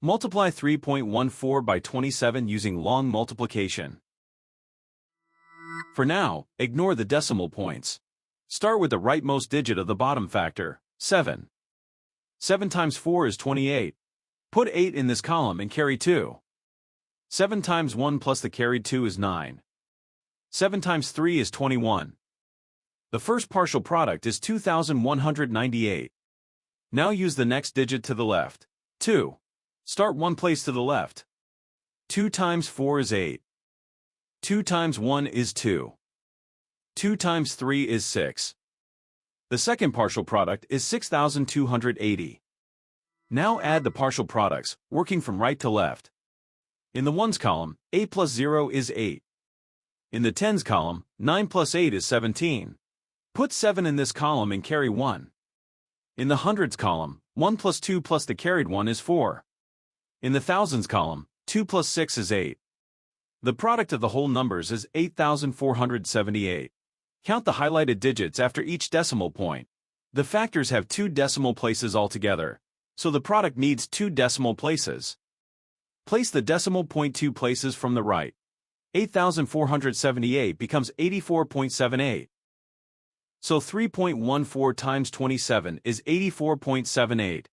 Multiply 3.14 by 27 using long multiplication. For now, ignore the decimal points. Start with the rightmost digit of the bottom factor, 7. 7 times 4 is 28. Put 8 in this column and carry 2. 7 times 1 plus the carried 2 is 9. 7 times 3 is 21. The first partial product is 2,198. Now use the next digit to the left, 2. Start one place to the left. 2 times 4 is 8. 2 times 1 is 2. 2 times 3 is 6. The second partial product is 6,280. Now add the partial products, working from right to left. In the ones column, 8 plus 0 is 8. In the tens column, 9 plus 8 is 17. Put 7 in this column and carry 1. In the hundreds column, 1 plus 2 plus the carried 1 is 4. In the thousands column, 2 plus 6 is 8. The product of the whole numbers is 8,478. Count the highlighted digits after each decimal point. The factors have 2 decimal places altogether, so the product needs 2 decimal places. Place the decimal point 2 places from the right. 8,478 becomes 84.78. So 3.14 times 27 is 84.78.